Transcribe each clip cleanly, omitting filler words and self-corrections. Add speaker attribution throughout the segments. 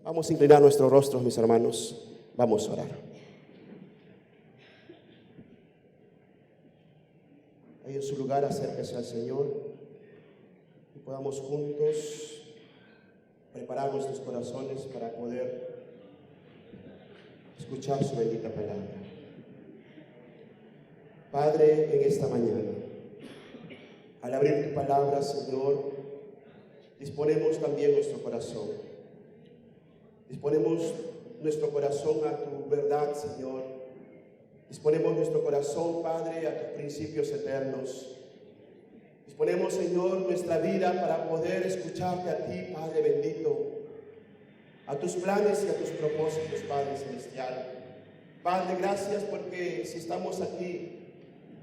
Speaker 1: Vamos a inclinar nuestros rostros, mis hermanos. Vamos a orar. Ahí en su lugar, acérquese al Señor y podamos juntos preparar nuestros corazones para poder escuchar su bendita palabra. Padre, en esta mañana, al abrir tu palabra, Señor, disponemos también nuestro corazón. Disponemos nuestro corazón a tu verdad, Señor. Disponemos nuestro corazón, Padre, a tus principios eternos. Disponemos, Señor, nuestra vida para poder escucharte a ti, Padre bendito, a tus planes y a tus propósitos, Padre celestial. Padre, gracias porque si estamos aquí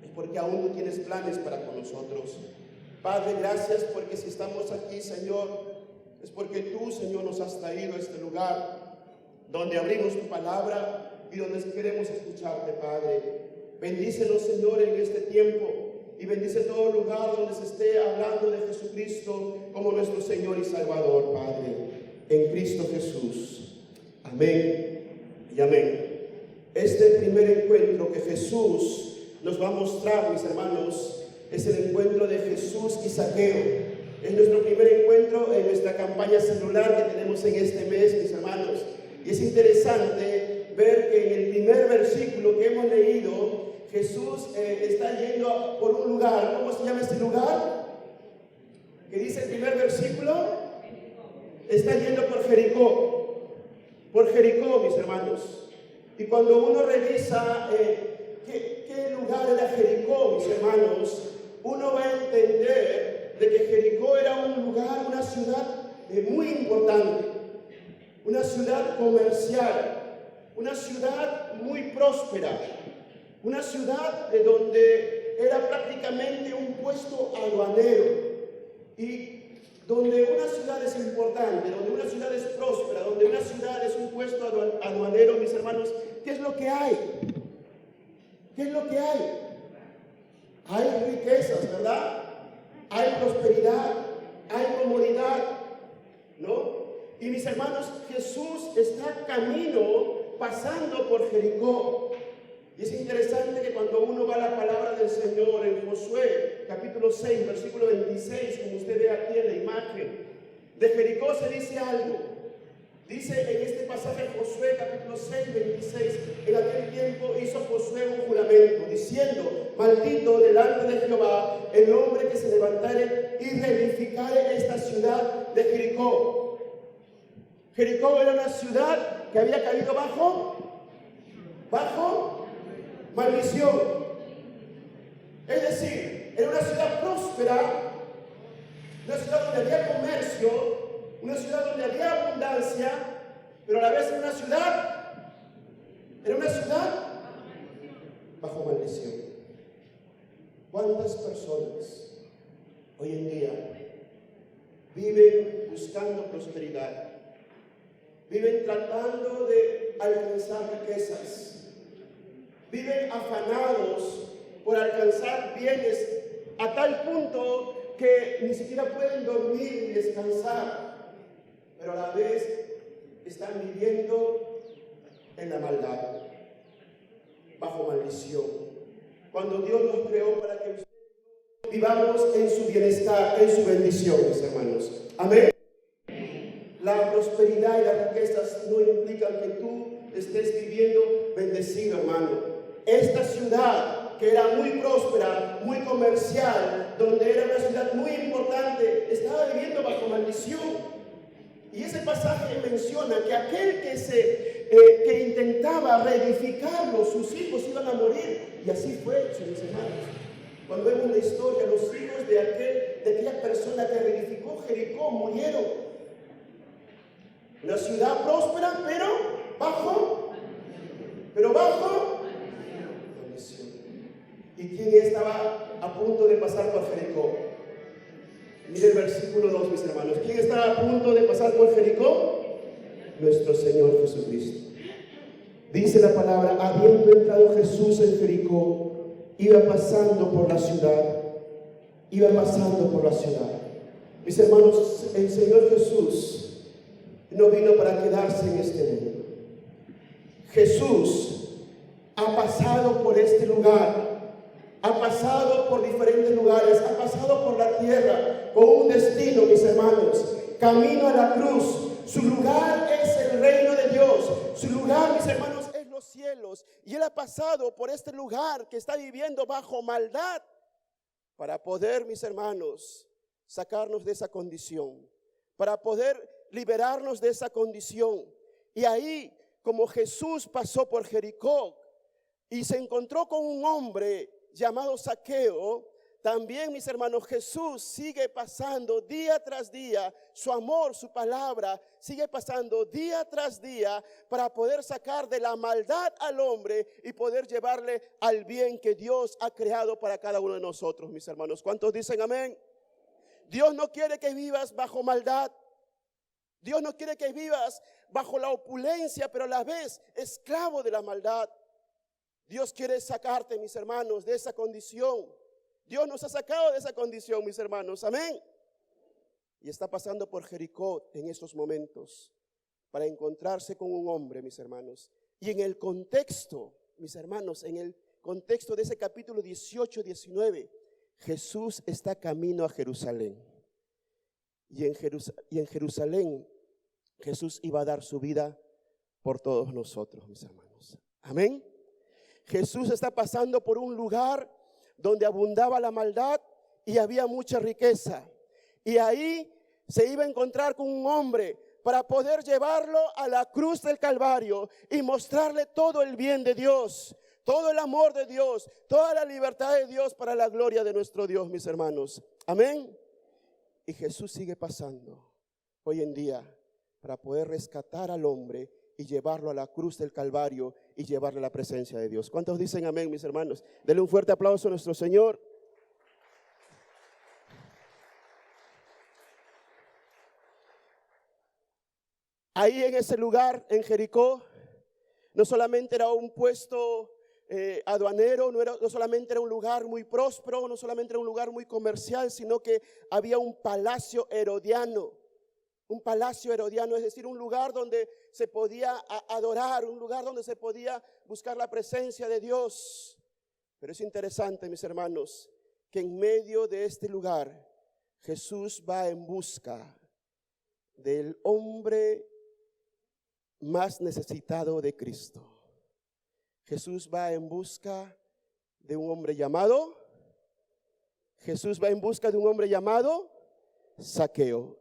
Speaker 1: es porque aún tú tienes planes para con nosotros. Padre, gracias porque si estamos aquí, Señor, es porque tú, Señor, nos has traído a este lugar donde abrimos tu palabra y donde queremos escucharte, Padre. Bendícenos, Señor, en este tiempo y bendice todo lugar donde se esté hablando de Jesucristo como nuestro Señor y Salvador, Padre. En Cristo Jesús. Amén y amén. Este primer encuentro que Jesús nos va a mostrar, mis hermanos, es el encuentro de Jesús y Zaqueo. Es nuestro primer encuentro en nuestra campaña celular que tenemos en este mes, mis hermanos. Y es interesante ver que en el primer versículo que hemos leído, Jesús está yendo por un lugar. ¿Cómo se llama este lugar? ¿Qué dice el primer versículo? Está yendo por Jericó. Por Jericó, mis hermanos. Y cuando uno revisa qué lugar era Jericó, mis hermanos, uno va a entender de que Jericó era un lugar, una ciudad muy importante, una ciudad comercial, una ciudad muy próspera, una ciudad de donde era prácticamente un puesto aduanero. Y donde una ciudad es importante, donde una ciudad es próspera, donde una ciudad es un puesto aduanero, mis hermanos, ¿qué es lo que hay? ¿Qué es lo que hay? Hay riquezas, ¿verdad? Hay prosperidad, hay comodidad, ¿no? Y mis hermanos, Jesús está camino pasando por Jericó. Y es interesante que cuando uno va a la palabra del Señor en Josué, capítulo 6, versículo 26, como usted ve aquí en la imagen, de Jericó se dice algo. Dice en este pasaje Josué, capítulo 6, 26, en aquel tiempo hizo Josué un juramento, diciendo: maldito delante de Jehová el hombre que se levantare y reedificare esta ciudad de Jericó. Jericó era una ciudad que había caído bajo maldición. Es decir, era una ciudad próspera, una ciudad donde había comercio, una ciudad donde había abundancia, pero a la vez era una ciudad bajo maldición. ¿Cuántas personas hoy en día viven buscando prosperidad? Viven tratando de alcanzar riquezas. Viven afanados por alcanzar bienes a tal punto que ni siquiera pueden dormir ni descansar, pero a la vez están viviendo en la maldad, bajo maldición. Cuando Dios nos creó para que vivamos en su bienestar, en su bendición, mis hermanos. Amén. La prosperidad y las riquezas no implican que tú estés viviendo bendecido, hermano. Esta ciudad, que era muy próspera, muy comercial, donde era una ciudad muy importante, estaba viviendo bajo maldición. Y ese pasaje menciona que aquel que intentaba reedificarlo, sus hijos iban a morir. Y así fue, mis hermanos. Cuando vemos la historia, los hijos de aquella persona que reedificó Jericó murieron. Una ciudad próspera, pero bajo maldición. ¿Y quién estaba a punto de pasar por Jericó? Mire el versículo 2, mis hermanos. ¿Quién estaba a punto de pasar por Jericó? Nuestro Señor Jesucristo. Dice la palabra: habiendo entrado Jesús en Jericó, iba pasando por la ciudad. Mis hermanos, el Señor Jesús no vino para quedarse en este mundo. Jesús ha pasado por este lugar, ha pasado por diferentes lugares, ha pasado por la tierra con un destino, mis hermanos, camino a la cruz. Su lugar es el reino de Dios, su lugar, mis hermanos, es los cielos. Y Él ha pasado por este lugar que está viviendo bajo maldad para poder, mis hermanos, sacarnos de esa condición, para poder liberarnos de esa condición. Y ahí, como Jesús pasó por Jericó y se encontró con un hombre llamado Zaqueo, también, mis hermanos, Jesús sigue pasando día tras día, su amor, su palabra, sigue pasando día tras día para poder sacar de la maldad al hombre y poder llevarle al bien que Dios ha creado para cada uno de nosotros, mis hermanos. ¿Cuántos dicen amén? Dios no quiere que vivas bajo maldad. Dios no quiere que vivas bajo la opulencia, pero a la vez esclavo de la maldad. Dios quiere sacarte, mis hermanos, de esa condición. Dios nos ha sacado de esa condición, mis hermanos. Amén. Y está pasando por Jericó en estos momentos para encontrarse con un hombre, mis hermanos. Y en el contexto, mis hermanos, en el contexto de ese capítulo 18, 19, Jesús está camino a Jerusalén. Y en Jerusalén Jesús iba a dar su vida por todos nosotros, mis hermanos. Amén. Jesús está pasando por un lugar donde abundaba la maldad y había mucha riqueza. Y ahí se iba a encontrar con un hombre para poder llevarlo a la cruz del Calvario y mostrarle todo el bien de Dios, todo el amor de Dios, toda la libertad de Dios para la gloria de nuestro Dios, mis hermanos. Amén. Y Jesús sigue pasando hoy en día para poder rescatar al hombre y llevarlo a la cruz del Calvario y llevarle a la presencia de Dios. ¿Cuántos dicen amén, mis hermanos? Denle un fuerte aplauso a nuestro Señor. Ahí en ese lugar, en Jericó, no solamente era un puesto aduanero, no solamente era un lugar muy próspero, no solamente era un lugar muy comercial, sino que había un palacio herodiano. Un palacio herodiano, es decir, un lugar donde se podía adorar, un lugar donde se podía buscar la presencia de Dios. Pero es interesante, mis hermanos, que en medio de este lugar Jesús va en busca del hombre más necesitado de Cristo. Jesús va en busca de un hombre llamado Zaqueo.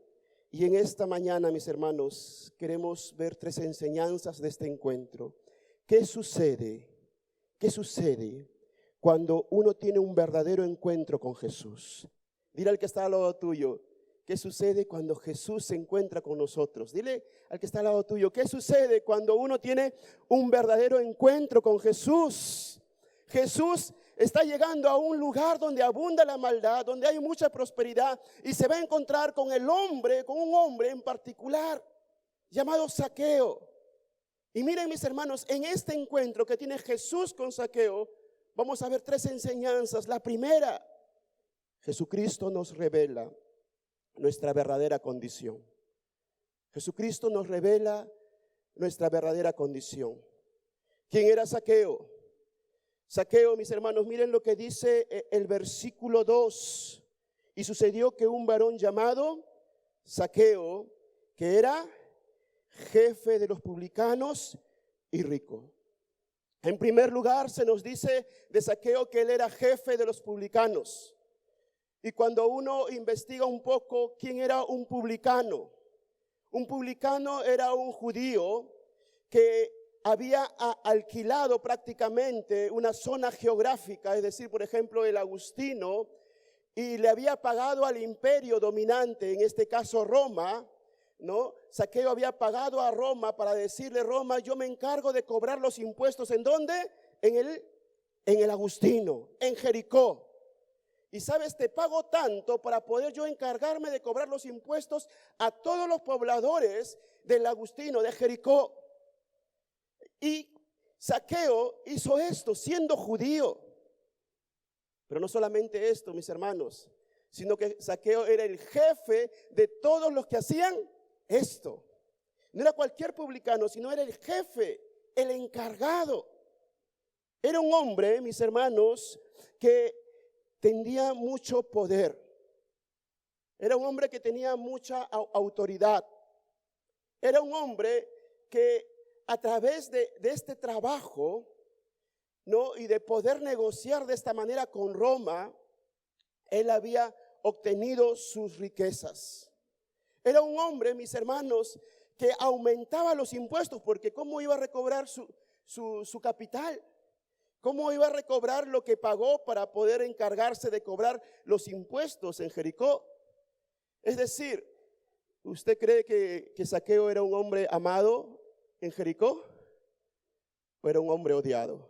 Speaker 1: Y en esta mañana, mis hermanos, queremos ver 3 enseñanzas de este encuentro. ¿Qué sucede? ¿Qué sucede cuando uno tiene un verdadero encuentro con Jesús? Dile al que está al lado tuyo, ¿qué sucede cuando Jesús se encuentra con nosotros? Dile al que está al lado tuyo, ¿qué sucede cuando uno tiene un verdadero encuentro con Jesús? Jesús está llegando a un lugar donde abunda la maldad, donde hay mucha prosperidad, y se va a encontrar con un hombre en particular llamado Zaqueo. Y miren, mis hermanos, en este encuentro que tiene Jesús con Zaqueo, vamos a ver 3 enseñanzas. La primera, Jesucristo nos revela nuestra verdadera condición. Jesucristo nos revela nuestra verdadera condición. ¿Quién era Zaqueo? Zaqueo, mis hermanos, miren lo que dice el versículo 2. Y sucedió que un varón llamado Zaqueo, que era jefe de los publicanos y rico. En primer lugar, se nos dice de Zaqueo que él era jefe de los publicanos. Y cuando uno investiga un poco quién era un publicano era un judío que había alquilado prácticamente una zona geográfica, es decir, por ejemplo, el Agustino, y le había pagado al imperio dominante, en este caso Roma, ¿no? Zaqueo había pagado a Roma para decirle: Roma, yo me encargo de cobrar los impuestos. ¿En dónde? En el Agustino, en Jericó. Y sabes, te pago tanto para poder yo encargarme de cobrar los impuestos a todos los pobladores del Agustino, de Jericó. Y Zaqueo hizo esto siendo judío. Pero no solamente esto, mis hermanos, sino que Zaqueo era el jefe de todos los que hacían esto. No era cualquier publicano, sino era el jefe, el encargado. Era un hombre, mis hermanos, que tenía mucho poder. Era un hombre que tenía mucha autoridad. Era un hombre que a través de este trabajo, ¿no?, y de poder negociar de esta manera con Roma, él había obtenido sus riquezas. Era un hombre, mis hermanos, que aumentaba los impuestos, porque ¿cómo iba a recobrar su capital? ¿Cómo iba a recobrar lo que pagó para poder encargarse de cobrar los impuestos en Jericó? Es decir, ¿usted cree que Zaqueo era un hombre amado en Jericó? ¿O era un hombre odiado?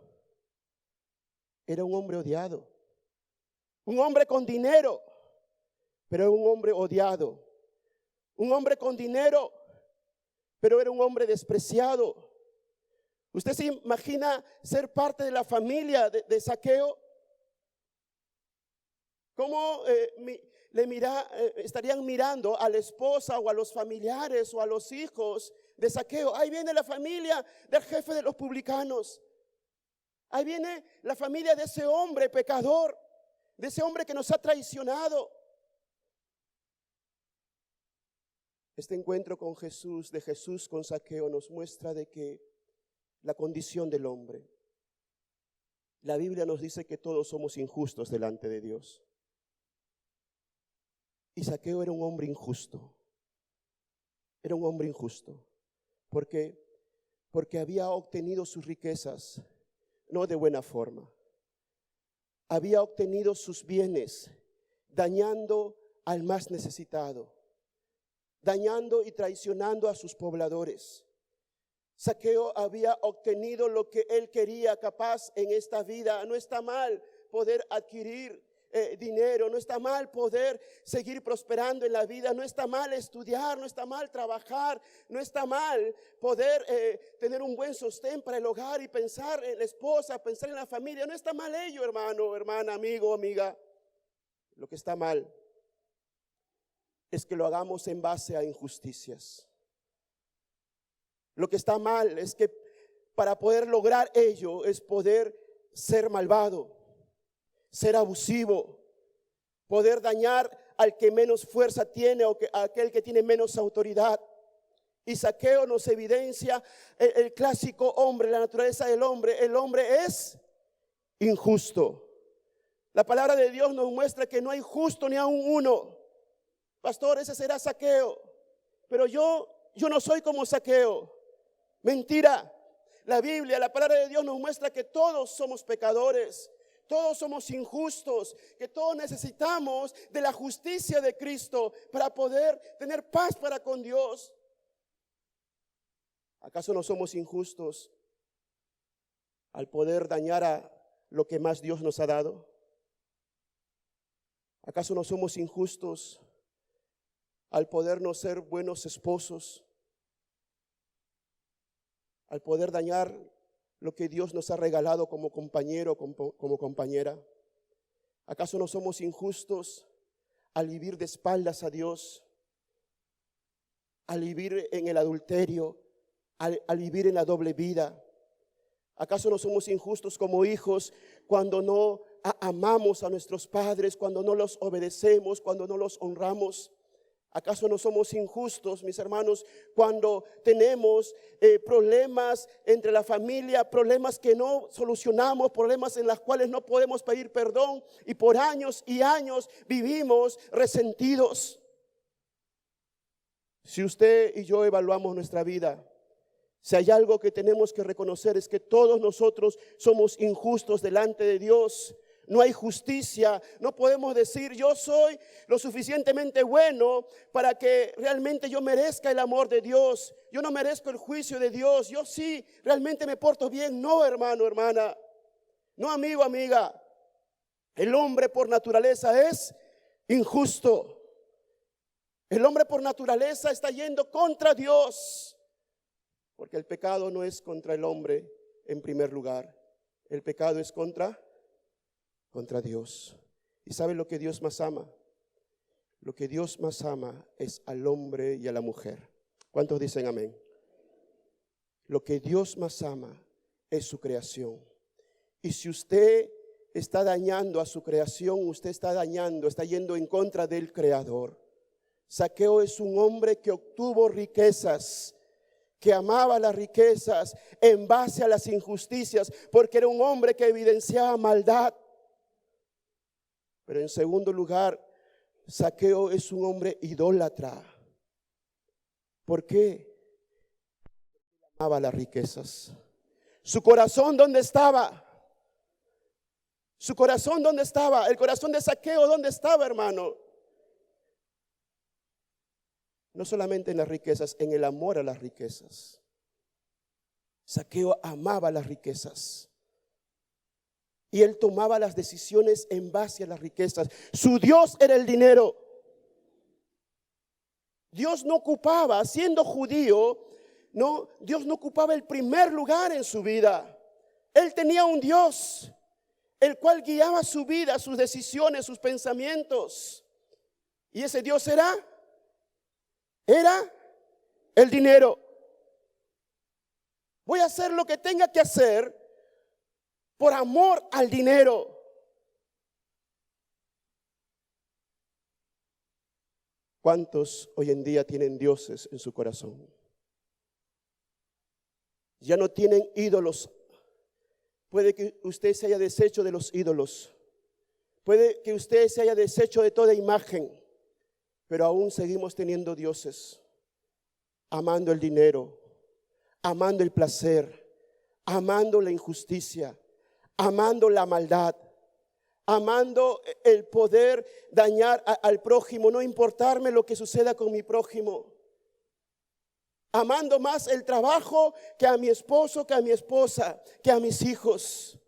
Speaker 1: Era un hombre odiado. Un hombre con dinero, pero era un hombre odiado. Un hombre con dinero, pero era un hombre despreciado. ¿Usted se imagina ser parte de la familia de Zaqueo? ¿Cómo estarían mirando a la esposa o a los familiares o a los hijos de Zaqueo? Ahí viene la familia del jefe de los publicanos. Ahí viene la familia de ese hombre pecador, de ese hombre que nos ha traicionado. Este encuentro con Jesús, de Jesús con Zaqueo, nos muestra de que la condición del hombre. La Biblia nos dice que todos somos injustos delante de Dios. Y Zaqueo era un hombre injusto. Era un hombre injusto. Porque había obtenido sus riquezas no de buena forma. Había obtenido sus bienes dañando al más necesitado, dañando y traicionando a sus pobladores. Zaqueo había obtenido lo que él quería, capaz en esta vida. No está mal poder adquirir dinero, no está mal poder seguir prosperando en la vida, no está mal estudiar, no está mal trabajar, no está mal poder tener un buen sostén para el hogar y pensar en la esposa, pensar en la familia. No está mal ello, hermano, hermana, amigo, amiga. Lo que está mal es que lo hagamos en base a injusticias. Lo que está mal es que para poder lograr ello es poder ser malvado, ser abusivo, poder dañar al que menos fuerza tiene o a aquel que tiene menos autoridad. Y Zaqueo nos evidencia el clásico hombre, la naturaleza del hombre. El hombre es injusto. La palabra de Dios nos muestra que no hay justo ni aun uno. Pastor, ese será Zaqueo. Pero yo no soy como Zaqueo. Mentira. La Biblia, la palabra de Dios nos muestra que todos somos pecadores, todos somos injustos, que todos necesitamos de la justicia de Cristo para poder tener paz para con Dios. ¿Acaso no somos injustos al poder dañar a lo que más Dios nos ha dado? ¿Acaso no somos injustos al poder no ser buenos esposos? Al poder dañar lo que Dios nos ha regalado como compañero, como compañera. ¿Acaso no somos injustos al vivir de espaldas a Dios? Al vivir en el adulterio, al vivir en la doble vida. ¿Acaso no somos injustos como hijos cuando no amamos a nuestros padres, cuando no los obedecemos, cuando no los honramos? ¿Acaso no somos injustos, mis hermanos, cuando tenemos problemas entre la familia, problemas que no solucionamos, problemas en los cuales no podemos pedir perdón y por años y años vivimos resentidos? Si usted y yo evaluamos nuestra vida, si hay algo que tenemos que reconocer es que todos nosotros somos injustos delante de Dios. No hay justicia. No podemos decir yo soy lo suficientemente bueno para que realmente yo merezca el amor de Dios. Yo no merezco el juicio de Dios. Yo sí realmente me porto bien. No, hermano, hermana. No, amigo, amiga. El hombre por naturaleza es injusto. El hombre por naturaleza está yendo contra Dios. Porque el pecado no es contra el hombre en primer lugar. El pecado es contra Dios. ¿Y sabe lo que Dios más ama? Lo que Dios más ama es al hombre y a la mujer. ¿Cuántos dicen amén? lo que Dios más ama es su creación. Y si usted está dañando a su creación, usted está yendo en contra del Creador. Zaqueo es un hombre que obtuvo riquezas, que amaba las riquezas en base a las injusticias, porque era un hombre que evidenciaba maldad. Pero en segundo lugar, Zaqueo es un hombre idólatra. ¿Por qué? Amaba las riquezas. ¿Su corazón dónde estaba? ¿Su corazón dónde estaba? ¿El corazón de Zaqueo dónde estaba, hermano? No solamente en las riquezas, en el amor a las riquezas. Zaqueo amaba las riquezas. Y él tomaba las decisiones en base a las riquezas. Su Dios era el dinero. Dios no ocupaba, siendo judío, Dios no ocupaba el primer lugar en su vida. Él tenía un Dios, el cual guiaba su vida, sus decisiones, sus pensamientos. Y ese Dios era el dinero. Voy a hacer lo que tenga que hacer por amor al dinero. ¿Cuántos hoy en día tienen dioses en su corazón? Ya no tienen ídolos. Puede que usted se haya deshecho de los ídolos. Puede que usted se haya deshecho de toda imagen. Pero aún seguimos teniendo dioses. Amando el dinero, amando el placer, amando la injusticia, amando la maldad, amando el poder dañar al prójimo, no importarme lo que suceda con mi prójimo. Amando más el trabajo que a mi esposo, que a mi esposa, que a mis hijos.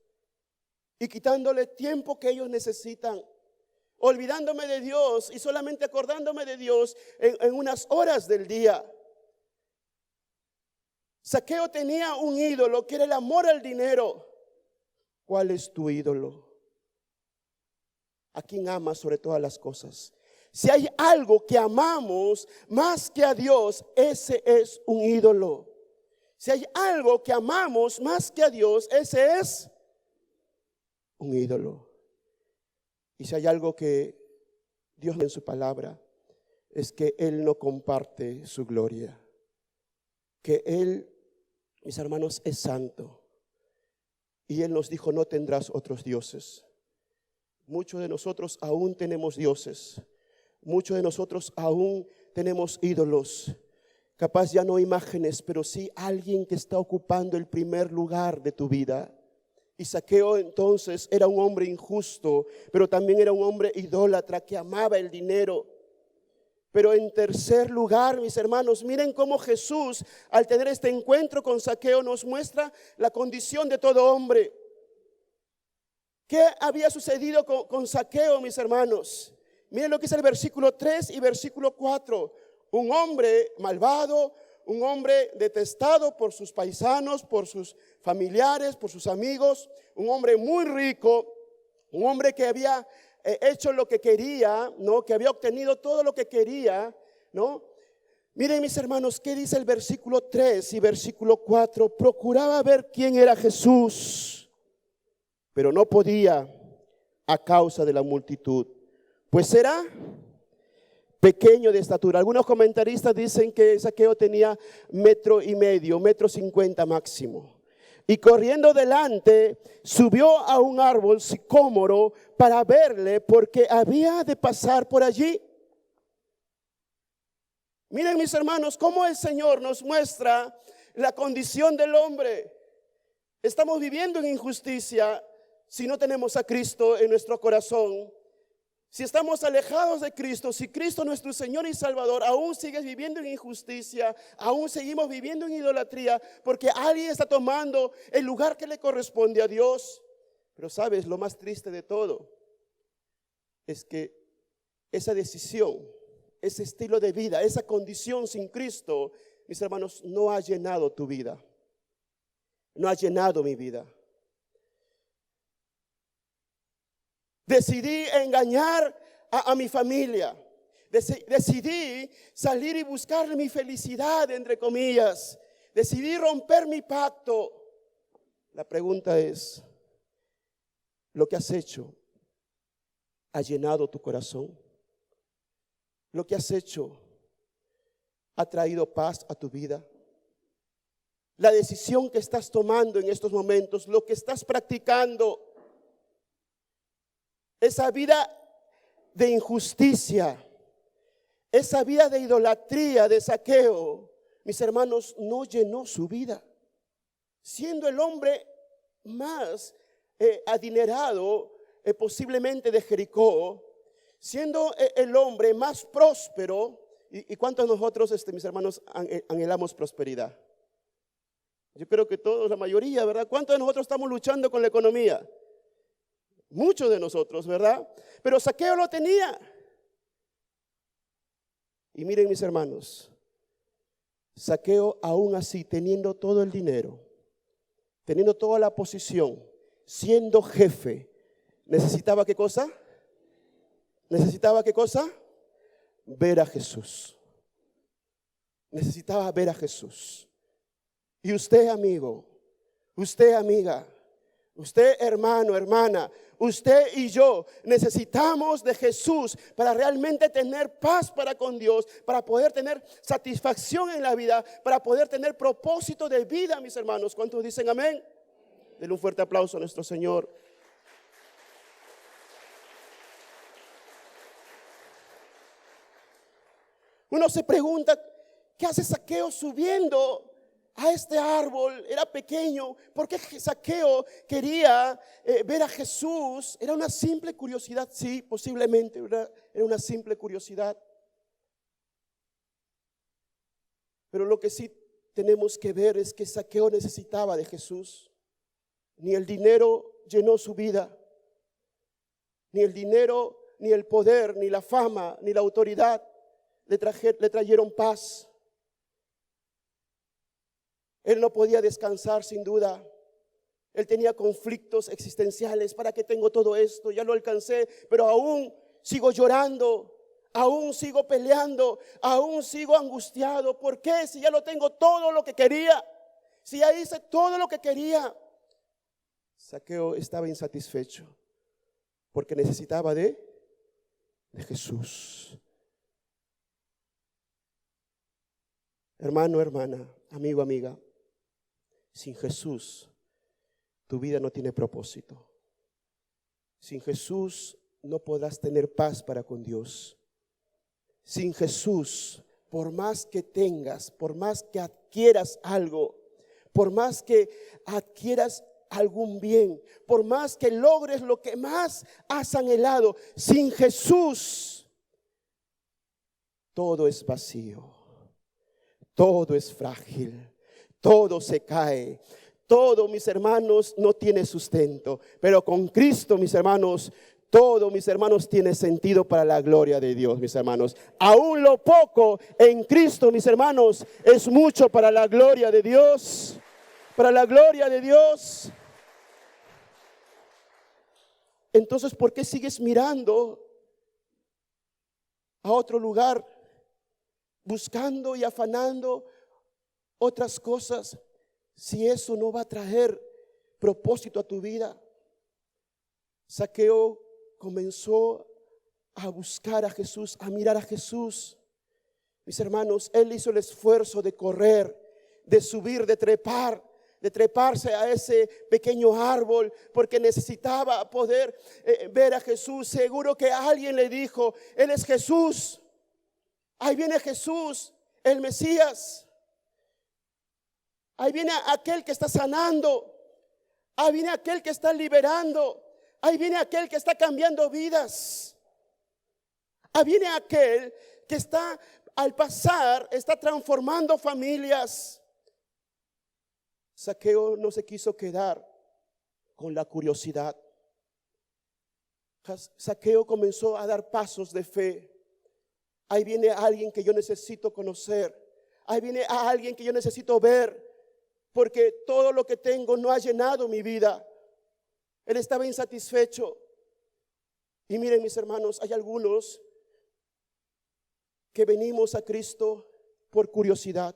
Speaker 1: Y quitándole tiempo que ellos necesitan. Olvidándome de Dios y solamente acordándome de Dios en unas horas del día. Zaqueo tenía un ídolo que era el amor al dinero. ¿Cuál es tu ídolo? ¿A quién amas sobre todas las cosas? Si hay algo que amamos más que a Dios, ese es un ídolo. Si hay algo que amamos más que a Dios, ese es un ídolo. Y si hay algo que Dios en su palabra, es que Él no comparte su gloria. Que Él, mis hermanos, es santo. Y Él nos dijo, no tendrás otros dioses. Muchos de nosotros aún tenemos dioses. Muchos de nosotros aún tenemos ídolos. Capaz ya no imágenes, pero sí alguien que está ocupando el primer lugar de tu vida. Y Zaqueo entonces era un hombre injusto, pero también era un hombre idólatra que amaba el dinero. Pero en tercer lugar, mis hermanos, miren cómo Jesús, al tener este encuentro con Zaqueo, nos muestra la condición de todo hombre. ¿Qué había sucedido con Zaqueo, mis hermanos? Miren lo que es el versículo 3 y versículo 4. Un hombre malvado, un hombre detestado por sus paisanos, por sus familiares, por sus amigos, un hombre muy rico, un hombre que había hecho lo que quería, ¿no? Que había obtenido todo lo que quería, ¿no? Miren, mis hermanos, ¿qué dice el versículo 3 y versículo 4? Procuraba ver quién era Jesús, pero no podía a causa de la multitud, pues era pequeño de estatura. Algunos comentaristas dicen que Zaqueo tenía 1,5 metros, 1,50 máximo. Y corriendo delante, subió a un árbol sicómoro para verle, porque había de pasar por allí. Miren, mis hermanos, cómo el Señor nos muestra la condición del hombre. Estamos viviendo en injusticia si no tenemos a Cristo en nuestro corazón. Si estamos alejados de Cristo, si Cristo nuestro Señor y Salvador, aún sigues viviendo en injusticia, aún seguimos viviendo en idolatría, porque alguien está tomando el lugar que le corresponde a Dios. Pero sabes, lo más triste de todo es que esa decisión, ese estilo de vida, esa condición sin Cristo, mis hermanos, no ha llenado tu vida, no ha llenado mi vida. Decidí engañar a mi familia. Decidí salir y buscar mi felicidad, entre comillas. decidí romper mi pacto. La pregunta es, ¿lo que has hecho ha llenado tu corazón? ¿Lo que has hecho ha traído paz a tu vida? La decisión que estás tomando en estos momentos, lo que estás practicando, esa vida de injusticia, esa vida de idolatría, de saqueo, mis hermanos, no llenó su vida. Siendo el hombre más adinerado posiblemente de Jericó, siendo el hombre más próspero, ¿y cuántos de nosotros, mis hermanos, anhelamos prosperidad? Yo creo que todos, la mayoría, ¿verdad? ¿Cuántos de nosotros estamos luchando con la economía? Muchos de nosotros, ¿verdad? Pero Zaqueo lo tenía. Y miren, mis hermanos, Zaqueo aún así, teniendo todo el dinero, teniendo toda la posición, siendo jefe, ¿necesitaba qué cosa? ¿Necesitaba qué cosa? Ver a Jesús. Necesitaba ver a Jesús. Y usted, amigo, usted, amiga, usted, hermano, hermana, usted y yo necesitamos de Jesús para realmente tener paz para con Dios, para poder tener satisfacción en la vida, para poder tener propósito de vida, mis hermanos. ¿Cuántos dicen amén? Denle un fuerte aplauso a nuestro Señor. Uno se pregunta, ¿qué hace Zaqueo subiendo a este árbol? Era pequeño. ¿Por qué Zaqueo quería ver a Jesús? Era una simple curiosidad, sí, posiblemente era una simple curiosidad. Pero lo que sí tenemos que ver es que Zaqueo necesitaba de Jesús. Ni el dinero llenó su vida, ni el dinero, ni el poder, ni la fama, ni la autoridad le trajeron paz. Él no podía descansar sin duda. Él tenía conflictos existenciales. ¿Para qué tengo todo esto? Ya lo alcancé, pero aún sigo llorando, aún sigo peleando, aún sigo angustiado. ¿Por qué? Si ya lo tengo todo lo que quería, si ya hice todo lo que quería. Zaqueo estaba insatisfecho porque necesitaba de Jesús. Hermano, hermana, amigo, amiga, sin Jesús tu vida no tiene propósito. Sin Jesús no podrás tener paz para con Dios. Sin Jesús, por más que tengas, por más que adquieras algo, por más que adquieras algún bien, por más que logres lo que más has anhelado, sin Jesús todo es vacío. Todo es frágil, todo se cae, todo, mis hermanos, no tiene sustento. Pero con Cristo, mis hermanos, todo, mis hermanos, tiene sentido para la gloria de Dios, mis hermanos. Aún lo poco en Cristo, mis hermanos, es mucho para la gloria de Dios, para la gloria de Dios. Entonces, ¿por qué sigues mirando a otro lugar? Buscando y afanando otras cosas, si eso no va a traer propósito a tu vida. Zaqueo comenzó a buscar a Jesús, a mirar a Jesús. Mis hermanos, él hizo el esfuerzo de correr, de subir, de treparse a ese pequeño árbol, porque necesitaba poder ver a Jesús. Seguro que alguien le dijo, Él es Jesús. Ahí viene Jesús, el Mesías. Ahí viene aquel que está sanando. Ahí viene aquel que está liberando. Ahí viene aquel que está cambiando vidas. Ahí viene aquel que está, al pasar, está transformando familias. Zaqueo no se quiso quedar con la curiosidad. Zaqueo comenzó a dar pasos de fe. Ahí viene alguien que yo necesito conocer. Ahí viene a alguien que yo necesito ver, porque todo lo que tengo no ha llenado mi vida. Él estaba insatisfecho. Y miren, mis hermanos, hay algunos que venimos a Cristo por curiosidad.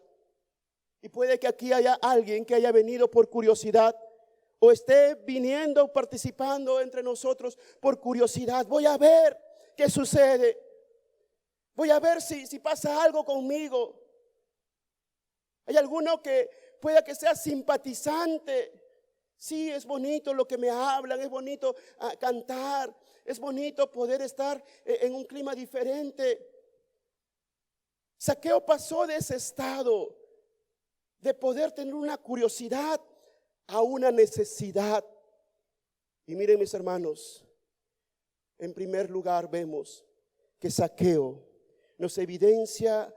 Speaker 1: Y puede que aquí haya alguien que haya venido por curiosidad o esté viniendo, participando entre nosotros por curiosidad. Voy a ver qué sucede. Voy a ver si pasa algo conmigo. Hay alguno que pueda que sea simpatizante. Sí, es bonito lo que me hablan, es bonito cantar, es bonito poder estar en un clima diferente. Zaqueo pasó de ese estado de poder tener una curiosidad a una necesidad. Y miren, mis hermanos, en primer lugar vemos que Zaqueo nos evidencia,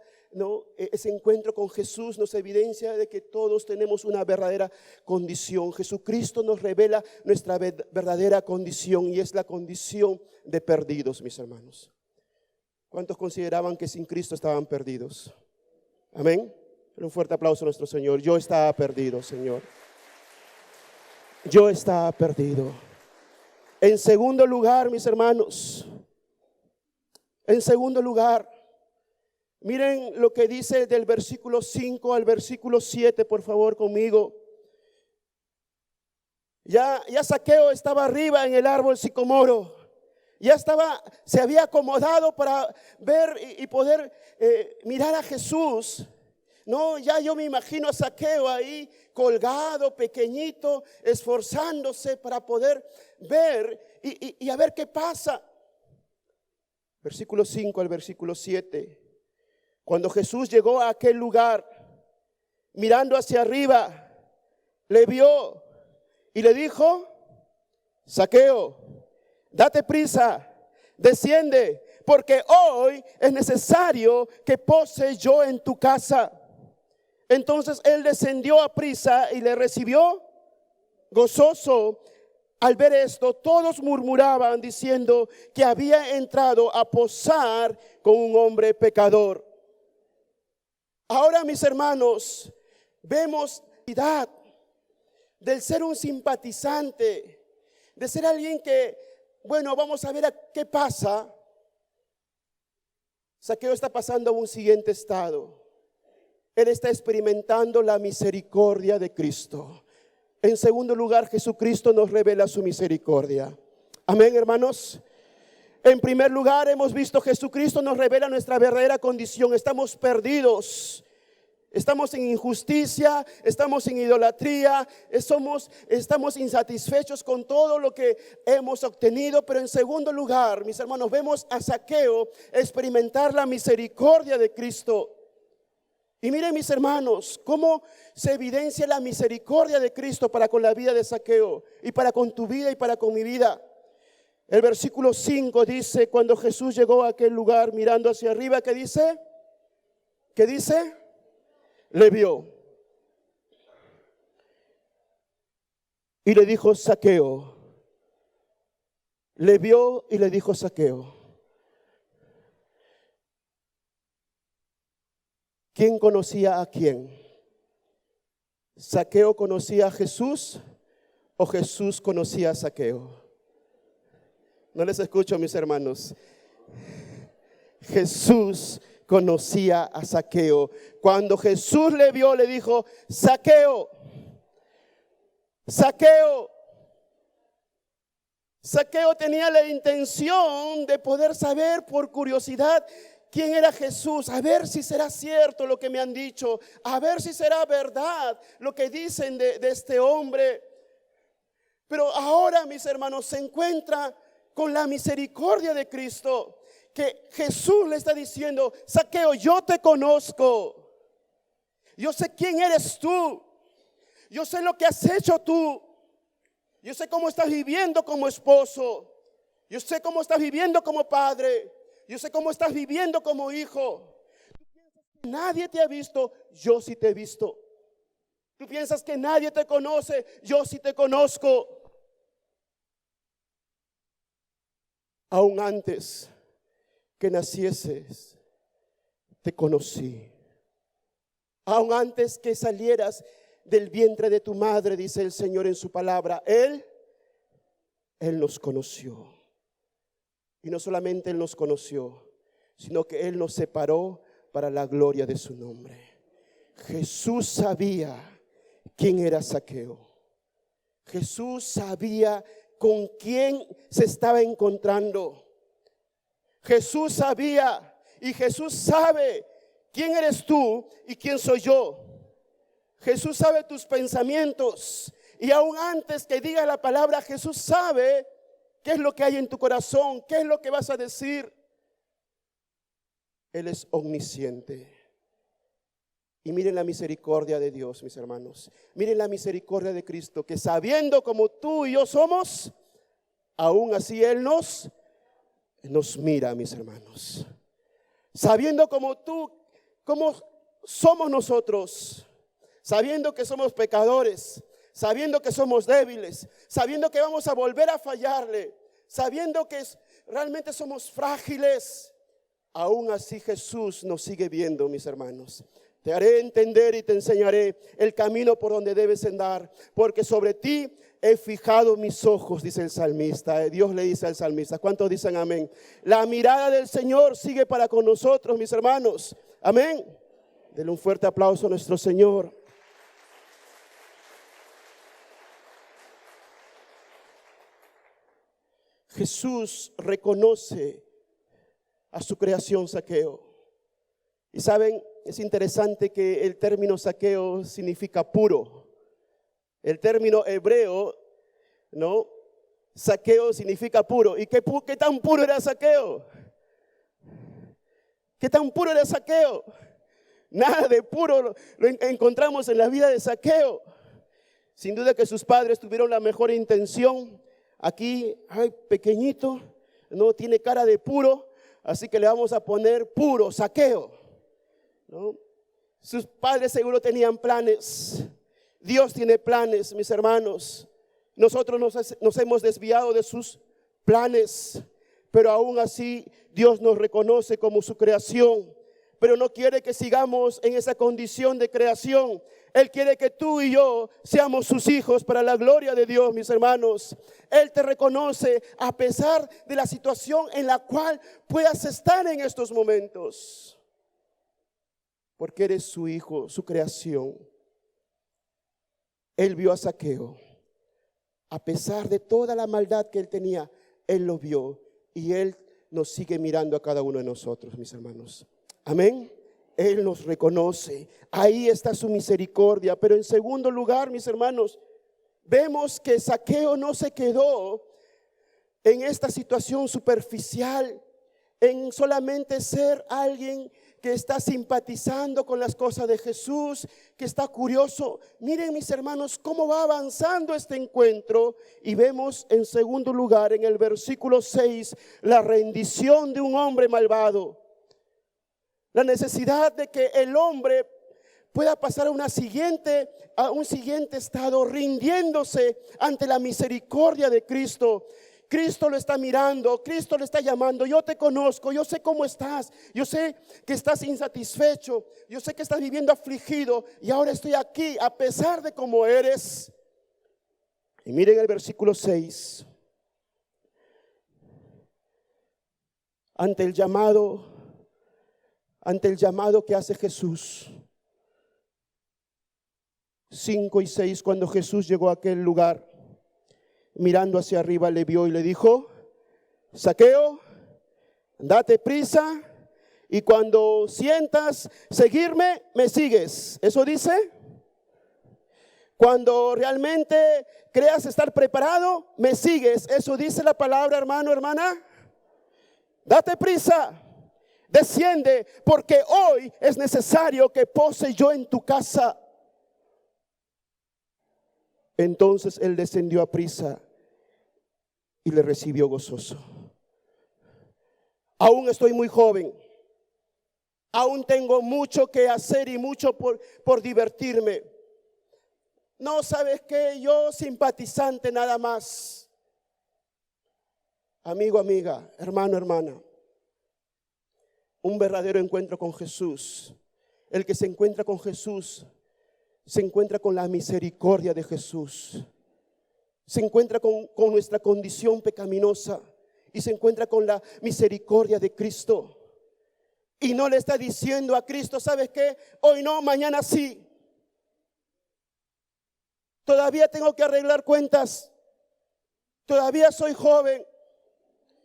Speaker 1: ese encuentro con Jesús nos evidencia de que todos tenemos una verdadera condición. Jesucristo nos revela nuestra verdadera condición, y es la condición de perdidos, mis hermanos. ¿Cuántos consideraban que sin Cristo estaban perdidos? Amén. Un fuerte aplauso a nuestro Señor. Yo estaba perdido, Señor. Yo estaba perdido. En segundo lugar, mis hermanos, en segundo lugar, miren lo que dice del versículo 5 al versículo 7, por favor, conmigo. Ya Zaqueo estaba arriba en el árbol sicomoro. Se había acomodado para ver y poder mirar a Jesús. Ya yo me imagino a Zaqueo ahí colgado, pequeñito, esforzándose para poder ver y a ver qué pasa. Versículo 5 al versículo 7. Cuando Jesús llegó a aquel lugar, mirando hacia arriba, le vio y le dijo: Zaqueo, date prisa, desciende, porque hoy es necesario que pose yo en tu casa. Entonces él descendió a prisa y le recibió gozoso. Al ver esto, todos murmuraban diciendo que había entrado a posar con un hombre pecador. Ahora, mis hermanos, vemos la necesidad del ser un simpatizante, de ser alguien que, vamos a ver qué pasa. Zaqueo está pasando a un siguiente estado. Él está experimentando la misericordia de Cristo. En segundo lugar, Jesucristo nos revela su misericordia. Amén, hermanos. En primer lugar, hemos visto Jesucristo nos revela nuestra verdadera condición. Estamos perdidos. Estamos en injusticia, estamos en idolatría, estamos insatisfechos con todo lo que hemos obtenido. Pero en segundo lugar, mis hermanos, vemos a Zaqueo experimentar la misericordia de Cristo. Y miren, mis hermanos, cómo se evidencia la misericordia de Cristo para con la vida de Zaqueo y para con tu vida y para con mi vida. El versículo 5 dice: cuando Jesús llegó a aquel lugar mirando hacia arriba, ¿qué dice? ¿Qué dice? Le vio y le dijo: Zaqueo. Le vio y le dijo: Zaqueo. ¿Quién conocía a quién? ¿Zaqueo conocía a Jesús o Jesús conocía a Zaqueo? No les escucho, mis hermanos. Jesús conocía a Zaqueo. Cuando Jesús le vio, le dijo: Zaqueo, Zaqueo. Zaqueo tenía la intención de poder saber por curiosidad quién era Jesús, a ver si será cierto lo que me han dicho, a ver si será verdad lo que dicen de este hombre. Pero ahora, mis hermanos, se encuentra con la misericordia de Cristo, que Jesús le está diciendo: Zaqueo, yo te conozco, yo sé quién eres tú, yo sé lo que has hecho tú, yo sé cómo estás viviendo como esposo, yo sé cómo estás viviendo como padre, yo sé cómo estás viviendo como hijo. Tú piensas que nadie te ha visto, yo sí te he visto. Tú piensas que nadie te conoce, yo sí te conozco. Aún antes que nacieses, te conocí. Aún antes que salieras del vientre de tu madre, dice el Señor en su palabra, Él nos conoció. Y no solamente Él nos conoció, sino que Él nos separó para la gloria de su nombre. Jesús sabía quién era Zaqueo. Jesús sabía con quién se estaba encontrando. Jesús sabía y Jesús sabe quién eres tú y quién soy yo. Jesús sabe tus pensamientos y aún antes que diga la palabra, Jesús sabe qué es lo que hay en tu corazón, qué es lo que vas a decir. Él es omnisciente. Y miren la misericordia de Dios, mis hermanos. Miren la misericordia de Cristo, que sabiendo como tú y yo somos, aún así Él nos mira, mis hermanos. Sabiendo como tú, como somos nosotros, sabiendo que somos pecadores, sabiendo que somos débiles, sabiendo que vamos a volver a fallarle, sabiendo que realmente somos frágiles, aún así Jesús nos sigue viendo, mis hermanos. Te haré entender y te enseñaré el camino por donde debes andar, porque sobre ti he fijado mis ojos, dice el salmista. Dios le dice al salmista. ¿Cuántos dicen amén? La mirada del Señor sigue para con nosotros, mis hermanos. Amén. Denle un fuerte aplauso a nuestro Señor. Jesús reconoce a su creación, Zaqueo. Y saben, es interesante que el término Zaqueo significa puro. El término hebreo, ¿no? Zaqueo significa puro. ¿Y qué tan puro era Zaqueo? ¿Qué tan puro era Zaqueo? Nada de puro lo encontramos en la vida de Zaqueo. Sin duda que sus padres tuvieron la mejor intención. Aquí, ay, pequeñito, no tiene cara de puro, así que le vamos a poner puro, Zaqueo, ¿no? Sus padres seguro tenían planes. Dios tiene planes, mis hermanos. Nosotros nos hemos desviado de sus planes, pero aún así Dios nos reconoce como su creación. Pero no quiere que sigamos en esa condición de creación. Él quiere que tú y yo seamos sus hijos para la gloria de Dios, mis hermanos. Él te reconoce a pesar de la situación en la cual puedas estar en estos momentos. Porque eres su hijo, su creación. Él vio a Zaqueo. A pesar de toda la maldad que él tenía, él lo vio. Y él nos sigue mirando a cada uno de nosotros, mis hermanos. Amén. Él nos reconoce. Ahí está su misericordia. Pero en segundo lugar, mis hermanos, vemos que Zaqueo no se quedó en esta situación superficial, en solamente ser alguien que está simpatizando con las cosas de Jesús, que está curioso. Miren, mis hermanos, cómo va avanzando este encuentro. Y vemos en segundo lugar, en el versículo 6, la rendición de un hombre malvado. La necesidad de que el hombre pueda pasar a un siguiente estado, rindiéndose ante la misericordia de Cristo. Cristo lo está mirando, Cristo le está llamando. Yo te conozco, yo sé cómo estás, yo sé que estás insatisfecho, yo sé que estás viviendo afligido y ahora estoy aquí a pesar de cómo eres. Y miren el versículo 6. Ante el llamado que hace Jesús. 5 y 6, cuando Jesús llegó a aquel lugar, mirando hacia arriba, le vio y le dijo: Zaqueo, date prisa y cuando sientas seguirme, me sigues. ¿Eso dice? Cuando realmente creas estar preparado, me sigues. ¿Eso dice la palabra, hermano, hermana? Date prisa, desciende, porque hoy es necesario que pose yo en tu casa. Entonces él descendió a prisa y le recibió gozoso. Aún estoy muy joven. Aún tengo mucho que hacer y mucho por divertirme. No, ¿sabes qué? Yo simpatizante nada más. Amigo, amiga, hermano, hermana. Un verdadero encuentro con Jesús. El que se encuentra con Jesús se encuentra con la misericordia de Jesús. Se encuentra con nuestra condición pecaminosa y se encuentra con la misericordia de Cristo. Y no le está diciendo a Cristo, ¿sabes qué? Hoy no, mañana sí. Todavía tengo que arreglar cuentas. Todavía soy joven.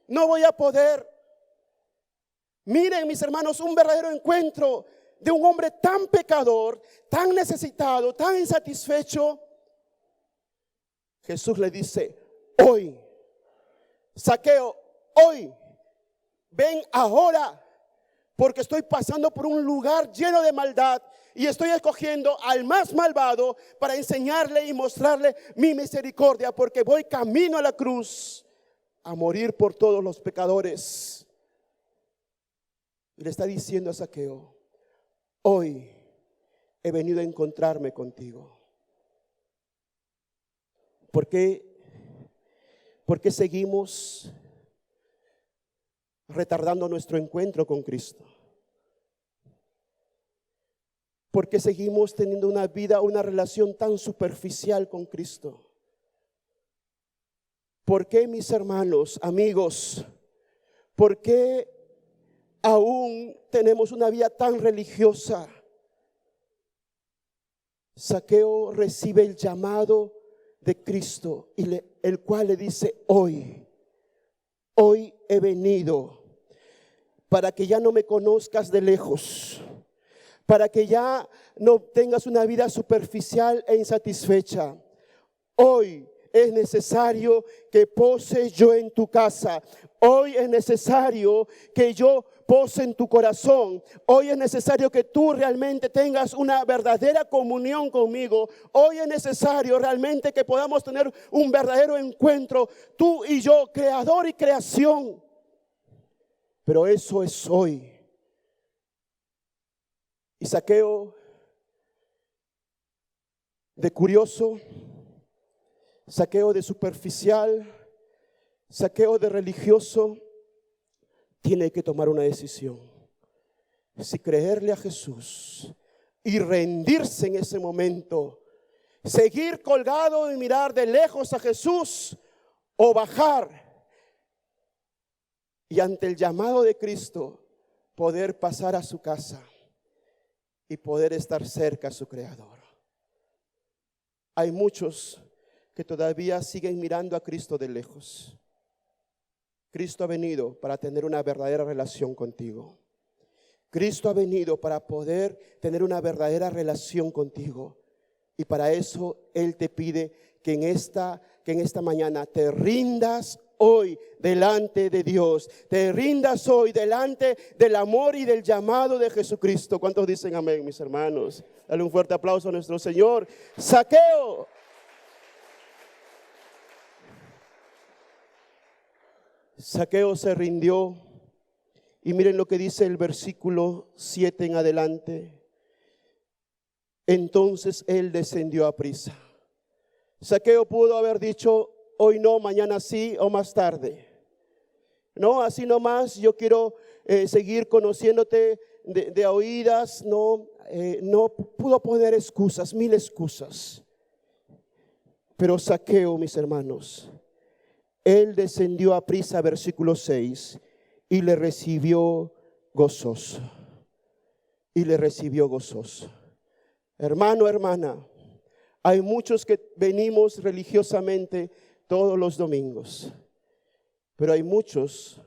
Speaker 1: No voy a poder. Miren, mis hermanos, un verdadero encuentro de un hombre tan pecador, tan necesitado, tan insatisfecho. Jesús le dice, hoy, Zaqueo, hoy, ven ahora, porque estoy pasando por un lugar lleno de maldad y estoy escogiendo al más malvado para enseñarle y mostrarle mi misericordia, porque voy camino a la cruz a morir por todos los pecadores. Y le está diciendo a Zaqueo, hoy he venido a encontrarme contigo. ¿Por qué seguimos retardando nuestro encuentro con Cristo? ¿Por qué seguimos teniendo una vida, una relación tan superficial con Cristo? ¿Por qué, mis hermanos, amigos? ¿Por qué aún tenemos una vida tan religiosa? Zaqueo recibe el llamado de Cristo y el cual le dice, hoy he venido para que ya no me conozcas de lejos, para que ya no tengas una vida superficial e insatisfecha. Hoy es necesario que pose yo en tu casa. Hoy es necesario que yo pose en tu corazón. Hoy es necesario que tú realmente tengas una verdadera comunión conmigo. Hoy es necesario realmente que podamos tener un verdadero encuentro, tú y yo, creador y creación. Pero eso es hoy. Y Zaqueo, de curioso, Zaqueo de superficial, Zaqueo de religioso, tiene que tomar una decisión. Si creerle a Jesús y rendirse en ese momento, seguir colgado y mirar de lejos a Jesús, o bajar y ante el llamado de Cristo poder pasar a su casa y poder estar cerca a su Creador. Hay muchos que todavía siguen mirando a Cristo de lejos. Cristo ha venido para tener una verdadera relación contigo. Cristo ha venido para poder tener una verdadera relación contigo. Y para eso Él te pide que en esta mañana te rindas hoy delante de Dios. Te rindas hoy delante del amor y del llamado de Jesucristo. ¿Cuántos dicen amén, mis hermanos? Dale un fuerte aplauso a nuestro Señor. Zaqueo. Zaqueo se rindió. Y miren lo que dice el versículo 7 en adelante. Entonces él descendió a prisa. Zaqueo pudo haber dicho, hoy no, mañana sí o más tarde. No, así nomás, yo quiero seguir conociéndote de oídas. No pudo poner excusas, mil excusas. Pero Zaqueo, mis hermanos, él descendió a prisa, versículo 6, y le recibió gozoso. Y le recibió gozoso. Hermano, hermana, hay muchos que venimos religiosamente todos los domingos, pero hay muchos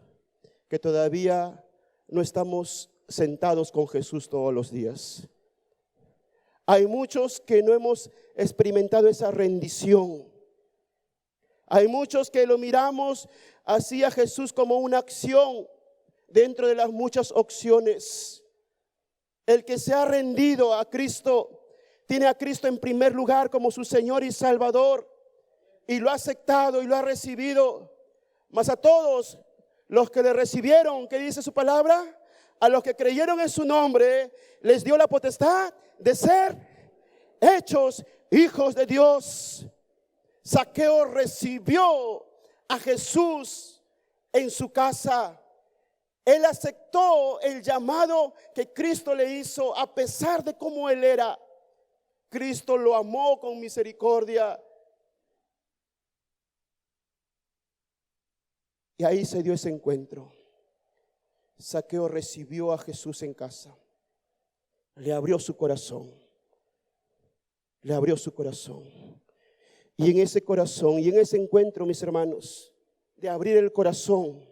Speaker 1: que todavía no estamos sentados con Jesús todos los días. Hay muchos que no hemos experimentado esa rendición. Hay muchos que lo miramos así a Jesús como una acción dentro de las muchas opciones. El que se ha rendido a Cristo tiene a Cristo en primer lugar como su Señor y Salvador, y lo ha aceptado y lo ha recibido. Mas a todos los que le recibieron, ¿qué dice su palabra? A los que creyeron en su nombre, les dio la potestad de ser hechos hijos de Dios. Zaqueo recibió a Jesús en su casa. Él aceptó el llamado que Cristo le hizo a pesar de cómo él era. Cristo lo amó con misericordia. Y ahí se dio ese encuentro. Zaqueo recibió a Jesús en casa. Le abrió su corazón. Le abrió su corazón. Y en ese corazón y en ese encuentro, mis hermanos, de abrir el corazón,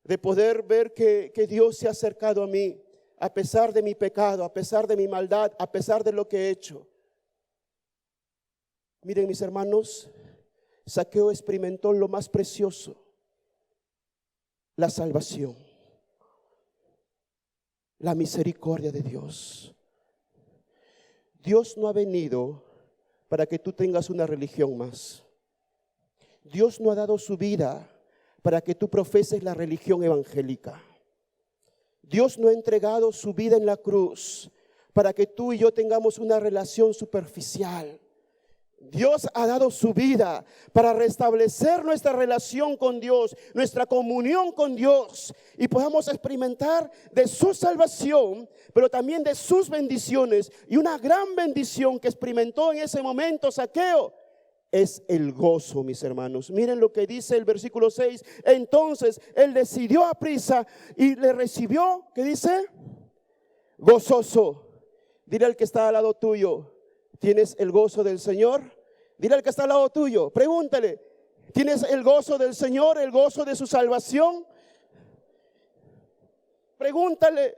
Speaker 1: de poder ver que Dios se ha acercado a mí, a pesar de mi pecado, a pesar de mi maldad, a pesar de lo que he hecho. Miren, mis hermanos, Zaqueo experimentó lo más precioso, la salvación, la misericordia de Dios. Dios no ha venido para que tú tengas una religión más. Dios no ha dado su vida para que tú profeses la religión evangélica. Dios no ha entregado su vida en la cruz para que tú y yo tengamos una relación superficial. Dios ha dado su vida para restablecer nuestra relación con Dios, nuestra comunión con Dios, y podamos experimentar de su salvación, pero también de sus bendiciones. Y una gran bendición que experimentó en ese momento Zaqueo es el gozo, mis hermanos. Miren lo que dice el versículo 6. Entonces él decidió a prisa y le recibió, ¿qué dice? Gozoso. Dile al que está al lado tuyo: ¿tienes el gozo del Señor? Dile al que está al lado tuyo, pregúntale: ¿tienes el gozo del Señor, el gozo de su salvación? Pregúntale.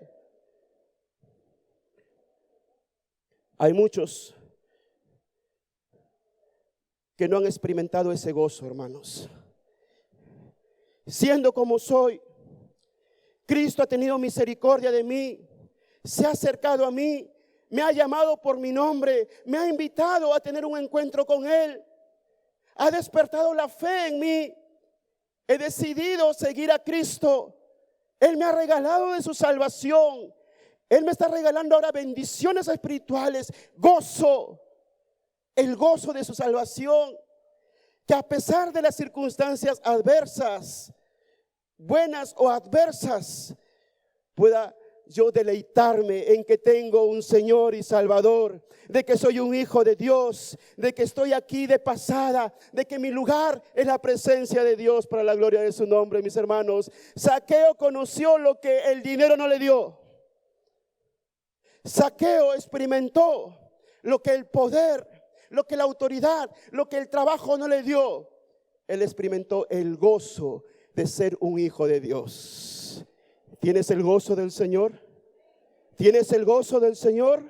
Speaker 1: Hay muchos que no han experimentado ese gozo, hermanos. Siendo como soy, Cristo ha tenido misericordia de mí, se ha acercado a mí, me ha llamado por mi nombre, me ha invitado a tener un encuentro con Él, ha despertado la fe en mí, he decidido seguir a Cristo. Él me ha regalado de su salvación, Él me está regalando ahora bendiciones espirituales, gozo, el gozo de su salvación, que a pesar de las circunstancias adversas, buenas o adversas, pueda yo deleitarme en que tengo un Señor y Salvador, de que soy un hijo de Dios, de que estoy aquí de pasada, de que mi lugar es la presencia de Dios para la gloria de su nombre, mis hermanos. Zaqueo conoció lo que el dinero no le dio. Zaqueo experimentó lo que el poder, lo que la autoridad, lo que el trabajo no le dio. Él experimentó el gozo de ser un hijo de Dios. ¿Tienes el gozo del Señor? ¿Tienes el gozo del Señor?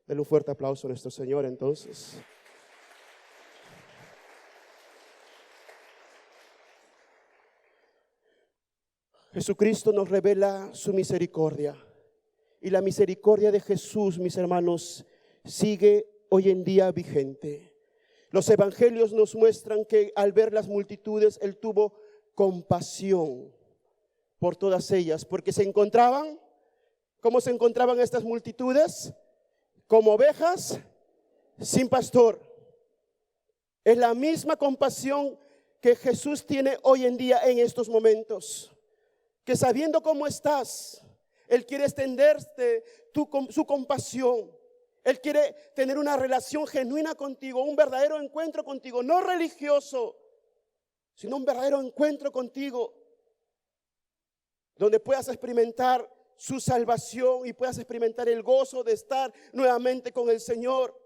Speaker 1: Denle un fuerte aplauso a nuestro Señor entonces. Jesucristo nos revela su misericordia. Y la misericordia de Jesús, mis hermanos, sigue hoy en día vigente. Los evangelios nos muestran que al ver las multitudes, Él tuvo compasión por todas ellas, porque se encontraban, ¿cómo se encontraban estas multitudes? Como ovejas sin pastor. Es la misma compasión que Jesús tiene hoy en día en estos momentos, que sabiendo cómo estás, Él quiere extenderte su compasión. Él quiere tener una relación genuina contigo, un verdadero encuentro contigo, no religioso, sino un verdadero encuentro contigo, donde puedas experimentar su salvación y puedas experimentar el gozo de estar nuevamente con el Señor.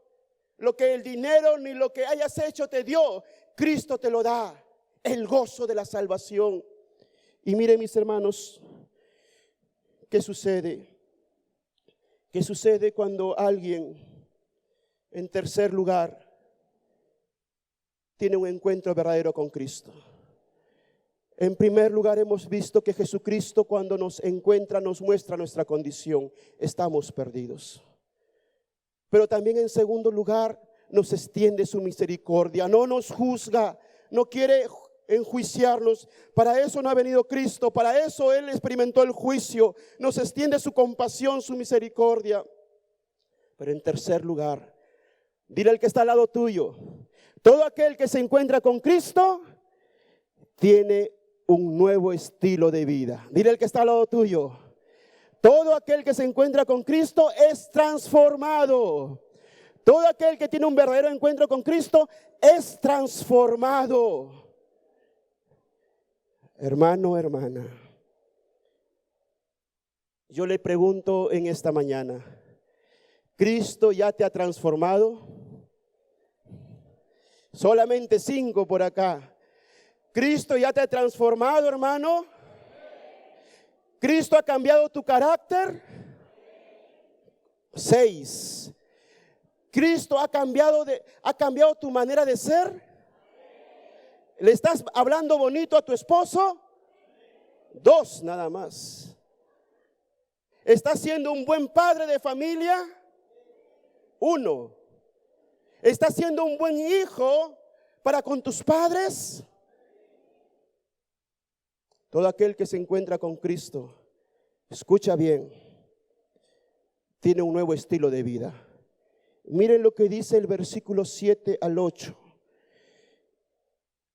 Speaker 1: Lo que el dinero ni lo que hayas hecho te dio, Cristo te lo da, el gozo de la salvación. Y miren, mis hermanos, ¿qué sucede? ¿Qué sucede cuando alguien, en tercer lugar, tiene un encuentro verdadero con Cristo? En primer lugar, hemos visto que Jesucristo, cuando nos encuentra, nos muestra nuestra condición. Estamos perdidos. Pero también, en segundo lugar, nos extiende su misericordia. No nos juzga, no quiere enjuiciarnos. Para eso no ha venido Cristo, para eso Él experimentó el juicio. Nos extiende su compasión, su misericordia. Pero en tercer lugar, dile al que está al lado tuyo: todo aquel que se encuentra con Cristo tiene un nuevo estilo de vida. Dile al que está al lado tuyo: todo aquel que se encuentra con Cristo es transformado. Todo aquel que tiene un verdadero encuentro con Cristo es transformado. Hermano, hermana, Yo le pregunto en esta mañana, ¿Cristo ya te ha transformado? Solamente 5 por acá. ¿Cristo ya te ha transformado, hermano? ¿Cristo ha cambiado tu carácter? 6. ¿Cristo ha cambiado tu manera de ser? ¿Le estás hablando bonito a tu esposo? 2 nada más. ¿Estás siendo un buen padre de familia? 1. ¿Estás siendo un buen hijo para con tus padres? Todo aquel que se encuentra con Cristo, escucha bien, tiene un nuevo estilo de vida. Miren lo que dice el versículo 7 al 8.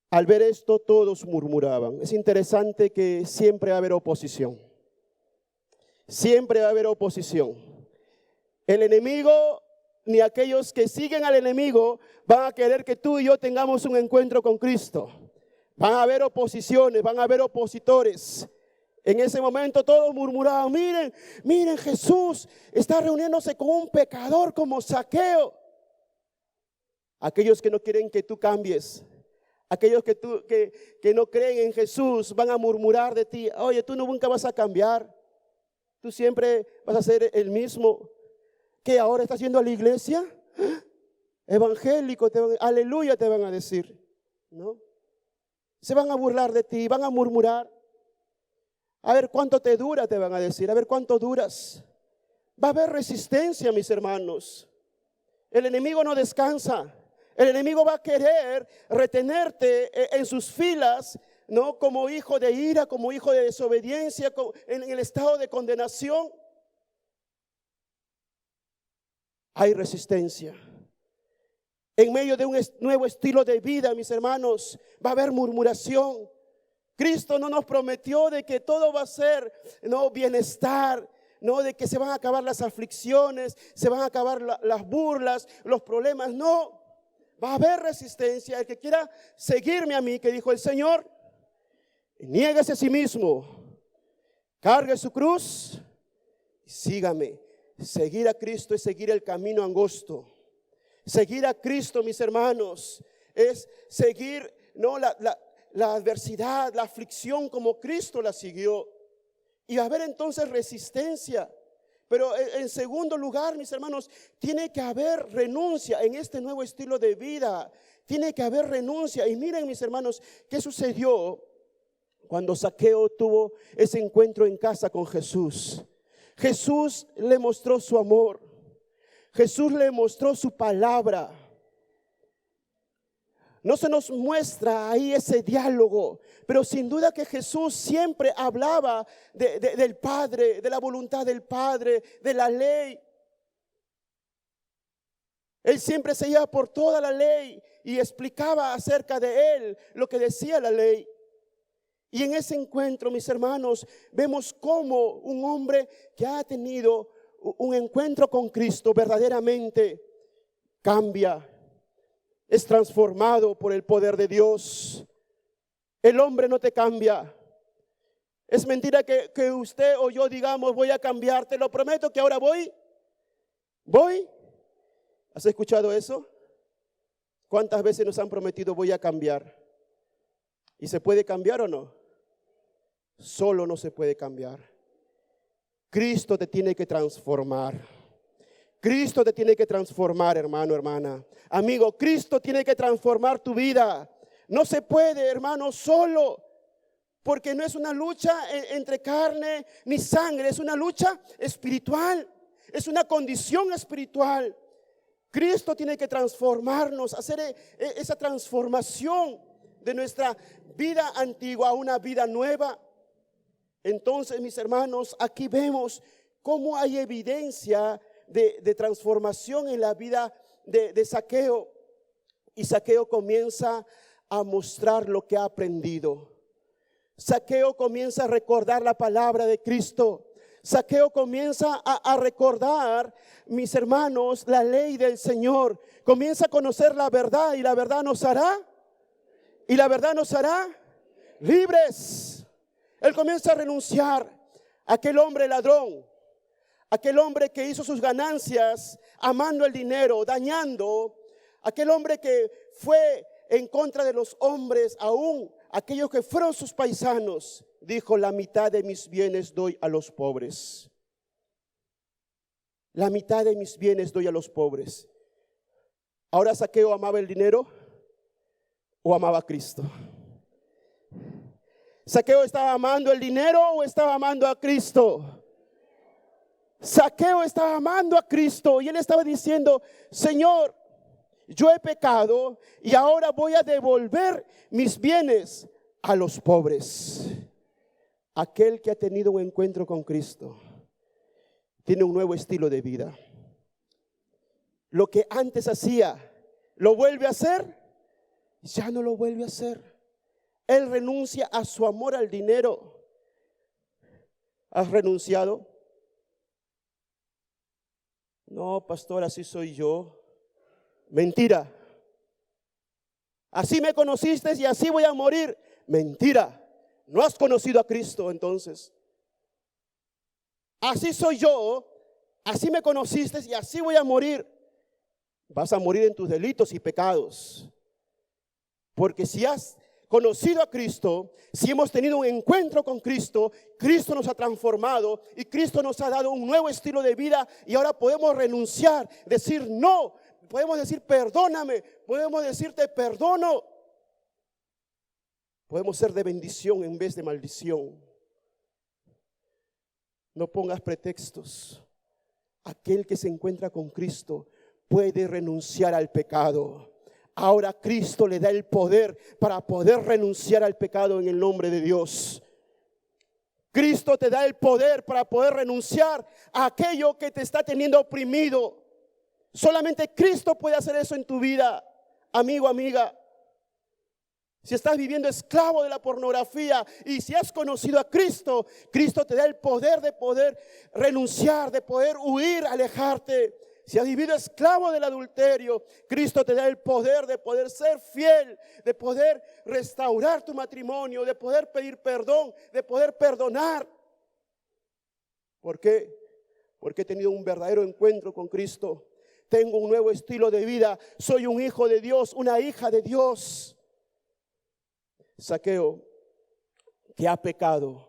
Speaker 1: Al ver esto, todos murmuraban. Es interesante que siempre va a haber oposición. Siempre va a haber oposición. El enemigo, ni aquellos que siguen al enemigo, van a querer que tú y yo tengamos un encuentro con Cristo. Van a haber oposiciones, van a haber opositores. En ese momento todos murmuraban, miren, Jesús está reuniéndose con un pecador como Zaqueo. Aquellos que no quieren que tú cambies, aquellos que no creen en Jesús, van a murmurar de ti. Oye, tú nunca vas a cambiar. Tú siempre vas a ser el mismo. ¿Qué ahora estás yendo a la iglesia? Evangélico, aleluya te van a decir, ¿no? Se van a burlar de ti, van a murmurar. A ver cuánto te dura, te van a decir. A ver cuánto duras. Va a haber resistencia, mis hermanos. El enemigo no descansa. El enemigo va a querer retenerte en sus filas, ¿no? Como hijo de ira, como hijo de desobediencia, en el estado de condenación. Hay resistencia. En medio de un nuevo estilo de vida, mis hermanos, va a haber murmuración. Cristo no nos prometió de que todo va a ser, no, bienestar, no, de que se van a acabar las aflicciones, se van a acabar las burlas, los problemas. No, va a haber resistencia. El que quiera seguirme a mí, que dijo el Señor, niéguese a sí mismo, cargue su cruz y sígame. Seguir a Cristo es seguir el camino angosto. Seguir a Cristo, mis hermanos, es seguir, no, la adversidad, la aflicción como Cristo la siguió. Y va a haber entonces resistencia. Pero en segundo lugar, mis hermanos, tiene que haber renuncia en este nuevo estilo de vida. Tiene que haber renuncia. Y miren, mis hermanos, ¿qué sucedió cuando Zaqueo tuvo ese encuentro en casa con Jesús? Jesús le mostró su amor. Jesús le mostró su palabra. No se nos muestra ahí ese diálogo, pero sin duda que Jesús siempre hablaba del Padre, de la voluntad del Padre, de la ley. Él siempre se iba por toda la ley y explicaba acerca de Él lo que decía la ley. Y en ese encuentro, mis hermanos, vemos cómo un hombre que ha tenido un encuentro con Cristo verdaderamente cambia, es transformado por el poder de Dios. El hombre no te cambia. Es mentira que usted o yo digamos voy a cambiar, te lo prometo que ahora voy. ¿Has escuchado eso? ¿Cuántas veces nos han prometido voy a cambiar? ¿Y se puede cambiar o no? Solo no se puede cambiar. Cristo te tiene que transformar. Cristo te tiene que transformar, hermano, hermana. Amigo, Cristo tiene que transformar tu vida. No se puede, hermano, solo. Porque no es una lucha entre carne ni sangre. Es una lucha espiritual. Es una condición espiritual. Cristo tiene que transformarnos, hacer esa transformación de nuestra vida antigua a una vida nueva. Entonces, mis hermanos, aquí vemos cómo hay evidencia de transformación en la vida de Zaqueo. Y Zaqueo comienza a mostrar lo que ha aprendido. Zaqueo comienza a recordar la palabra de Cristo. Zaqueo comienza a recordar, mis hermanos, la ley del Señor. Comienza a conocer la verdad y la verdad nos hará libres. Él comienza a renunciar aquel hombre ladrón, aquel hombre que hizo sus ganancias amando el dinero, dañando, aquel hombre que fue en contra de los hombres, aún aquellos que fueron sus paisanos, dijo: la mitad de mis bienes doy a los pobres. La mitad de mis bienes doy a los pobres. Ahora, Zaqueo, ¿amaba el dinero o amaba a Cristo? ¿Zaqueo estaba amando el dinero o estaba amando a Cristo? Zaqueo estaba amando a Cristo y él estaba diciendo: Señor, yo he pecado y ahora voy a devolver mis bienes a los pobres. Aquel que ha tenido un encuentro con Cristo tiene un nuevo estilo de vida. Lo que antes hacía, lo vuelve a hacer, ya no lo vuelve a hacer. Él renuncia a su amor al dinero. ¿Has renunciado? No, pastor, así soy yo. Mentira. Así me conociste y así voy a morir. Mentira. No has conocido a Cristo entonces. Así soy yo, así me conociste y así voy a morir. Vas a morir en tus delitos y pecados. Porque si has conocido a Cristo, si hemos tenido un encuentro con Cristo, Cristo nos ha transformado y Cristo nos ha dado un nuevo estilo de vida y ahora podemos renunciar, decir no, podemos decir perdóname, podemos decir te perdono. Podemos ser de bendición en vez de maldición. No pongas pretextos. Aquel que se encuentra con Cristo puede renunciar al pecado. Ahora Cristo le da el poder para poder renunciar al pecado en el nombre de Dios. Cristo te da el poder para poder renunciar a aquello que te está teniendo oprimido. Solamente Cristo puede hacer eso en tu vida, amigo, amiga. Si estás viviendo esclavo de la pornografía y si has conocido a Cristo, Cristo te da el poder de poder renunciar, de poder huir, alejarte. Si has vivido esclavo del adulterio, Cristo te da el poder de poder ser fiel, de poder restaurar tu matrimonio, de poder pedir perdón, de poder perdonar. ¿Por qué? Porque he tenido un verdadero encuentro con Cristo. Tengo un nuevo estilo de vida. Soy un hijo de Dios, una hija de Dios. Zaqueo, que ha pecado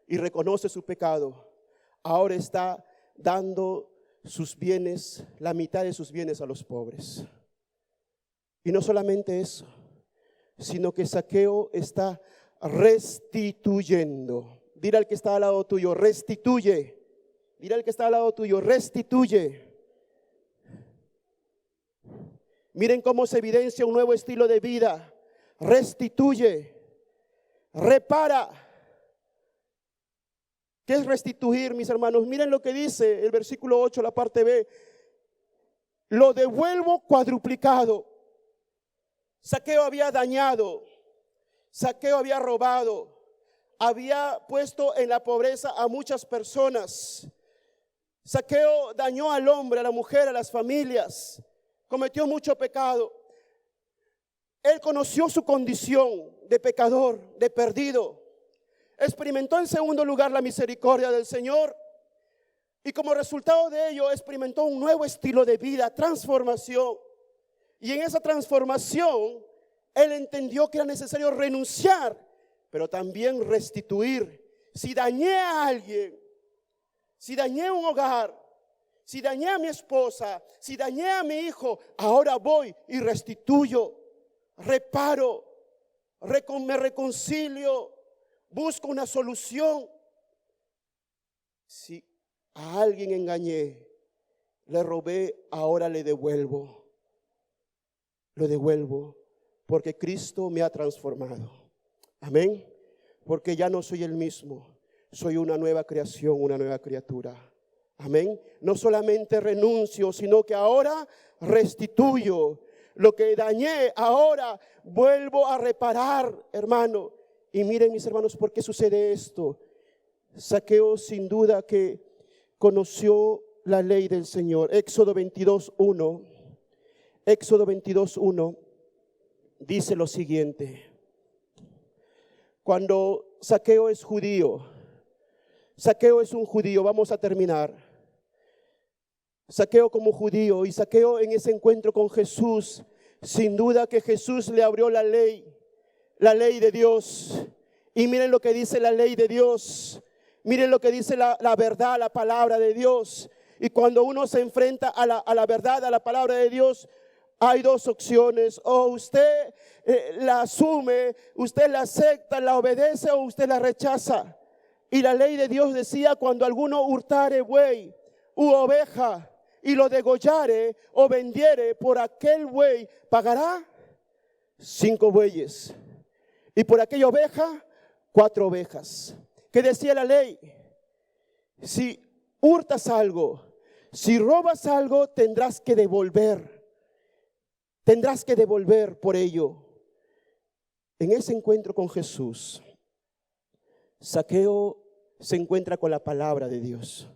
Speaker 1: y reconoce su pecado, ahora está dando sus bienes, la mitad de sus bienes a los pobres. Y no solamente eso, sino que Zaqueo está restituyendo. Dile al que está al lado tuyo, restituye. Dile al que está al lado tuyo, restituye. Miren cómo se evidencia un nuevo estilo de vida. Restituye, repara. ¿Qué es restituir, mis hermanos? Miren lo que dice el versículo 8, la parte B. Lo devuelvo cuadruplicado. Zaqueo había dañado, Zaqueo había robado, había puesto en la pobreza a muchas personas. Zaqueo dañó al hombre, a la mujer, a las familias, cometió mucho pecado. Él conoció su condición de pecador, de perdido. Experimentó en segundo lugar la misericordia del Señor. Y como resultado de ello experimentó un nuevo estilo de vida, transformación. Y en esa transformación él entendió que era necesario renunciar, pero también restituir. Si dañé a alguien, si dañé un hogar, si dañé a mi esposa, si dañé a mi hijo, ahora voy y restituyo. Reparo, me reconcilio, busco una solución. Si a alguien engañé, le robé, ahora le devuelvo. Lo devuelvo porque Cristo me ha transformado. Amén. Porque ya no soy el mismo, soy una nueva creación, una nueva criatura. Amén. No solamente renuncio, sino que ahora restituyo. Lo que dañé, ahora vuelvo a reparar, hermano. Y miren, mis hermanos, ¿por qué sucede esto? Zaqueo sin duda que conoció la ley del Señor. Éxodo 22:1. Éxodo 22:1 dice lo siguiente. Cuando Zaqueo es judío, Zaqueo es un judío, vamos a terminar. Zaqueo como judío, y Zaqueo en ese encuentro con Jesús, sin duda que Jesús le abrió la ley de Dios. Y miren lo que dice la ley de Dios. Miren lo que dice la verdad, la palabra de Dios. Y cuando uno se enfrenta a la verdad, a la palabra de Dios, hay dos opciones: o usted la asume, usted la acepta, la obedece, o usted la rechaza. Y la ley de Dios decía: cuando alguno hurtare buey u oveja y lo degollare o vendiere, por aquel buey pagará 5 bueyes, y por aquella oveja 4 ovejas. ¿Qué decía la ley? Si hurtas algo, si robas algo, tendrás que devolver por ello. En ese encuentro con Jesús, Zaqueo se encuentra con la palabra de Dios.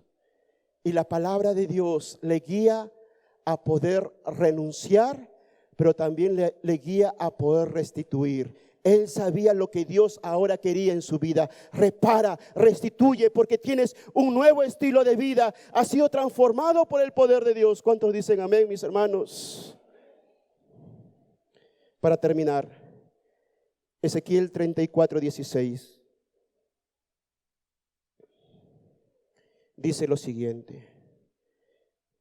Speaker 1: Y la palabra de Dios le guía a poder renunciar, pero también le guía a poder restituir. Él sabía lo que Dios ahora quería en su vida. Repara, restituye, porque tienes un nuevo estilo de vida. Has sido transformado por el poder de Dios. ¿Cuántos dicen amén, mis hermanos? Para terminar, Ezequiel 34:16 dice lo siguiente.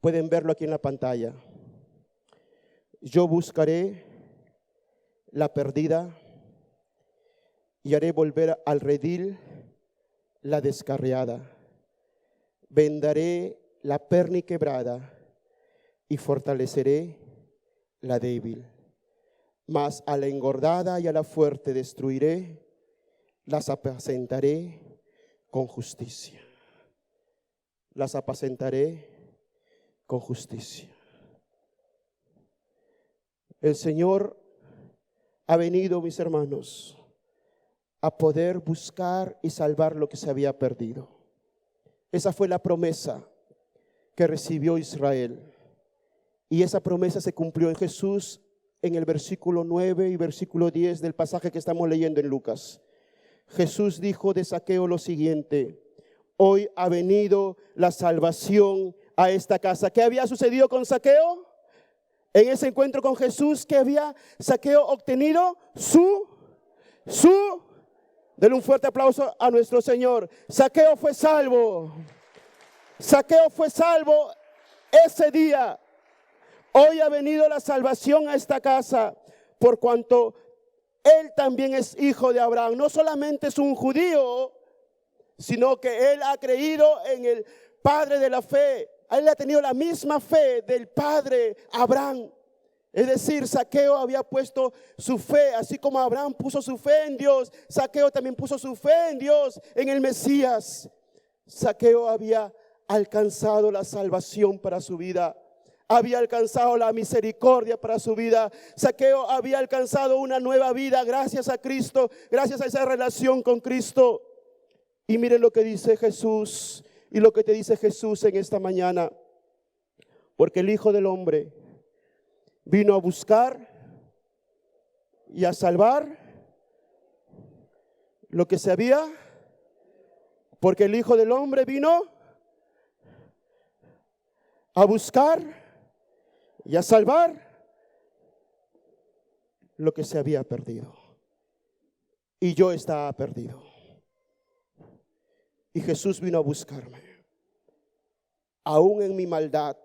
Speaker 1: Pueden verlo aquí en la pantalla. Yo buscaré la perdida y haré volver al redil la descarriada. Vendaré la perni quebrada y fortaleceré la débil. Mas a la engordada y a la fuerte destruiré, las apacentaré con justicia. Las apacentaré con justicia. El Señor ha venido, mis hermanos, a poder buscar y salvar lo que se había perdido. Esa fue la promesa que recibió Israel. Y esa promesa se cumplió en Jesús en el versículo 9 y versículo 10 del pasaje que estamos leyendo en Lucas. Jesús dijo de Zaqueo lo siguiente: hoy ha venido la salvación a esta casa. ¿Qué había sucedido con Zaqueo? En ese encuentro con Jesús, ¿qué había Zaqueo obtenido? Denle un fuerte aplauso a nuestro Señor. Zaqueo fue salvo. Zaqueo fue salvo ese día. Hoy ha venido la salvación a esta casa, por cuanto él también es hijo de Abraham. No solamente es un judío, sino que él ha creído en el Padre de la fe. Él ha tenido la misma fe del Padre Abraham. Es decir, Zaqueo había puesto su fe, así como Abraham puso su fe en Dios. Zaqueo también puso su fe en Dios, en el Mesías. Zaqueo había alcanzado la salvación para su vida. Había alcanzado la misericordia para su vida. Zaqueo había alcanzado una nueva vida gracias a Cristo, gracias a esa relación con Cristo. Y miren lo que dice Jesús y lo que te dice Jesús en esta mañana. Porque el Hijo del Hombre vino a buscar y a salvar lo que se había. Porque el Hijo del Hombre vino a buscar y a salvar lo que se había perdido. Y yo estaba perdido. Y Jesús vino a buscarme. Aún en mi maldad,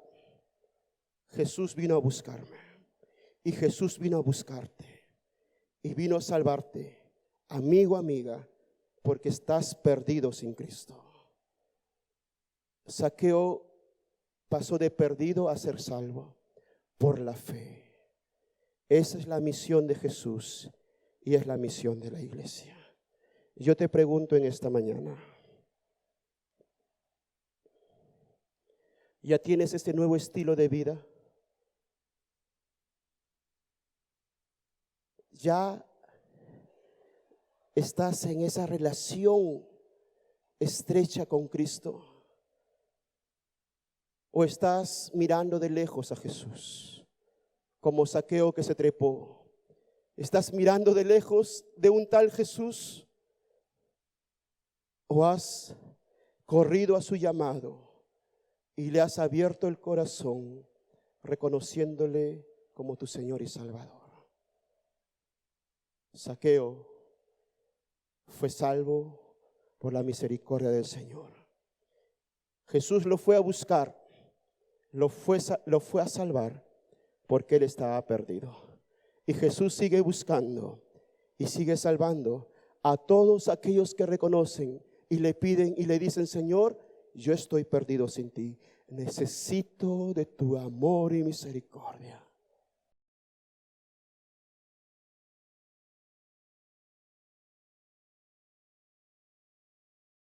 Speaker 1: Jesús vino a buscarme. Y Jesús vino a buscarte. Y vino a salvarte, amigo, amiga, porque estás perdido sin Cristo. Zaqueo pasó de perdido a ser salvo por la fe. Esa es la misión de Jesús y es la misión de la iglesia. Yo te pregunto en esta mañana, ¿ya tienes este nuevo estilo de vida? ¿Ya estás en esa relación estrecha con Cristo? ¿O estás mirando de lejos a Jesús? Como Zaqueo que se trepó. ¿Estás mirando de lejos de un tal Jesús? ¿O has corrido a su llamado y le has abierto el corazón, reconociéndole como tu Señor y Salvador. Zaqueo fue salvo por la misericordia del Señor. Jesús lo fue a buscar, lo fue a salvar porque él estaba perdido. Y Jesús sigue buscando y sigue salvando a todos aquellos que reconocen y le piden y le dicen: Señor, yo estoy perdido sin ti. Necesito de tu amor y misericordia.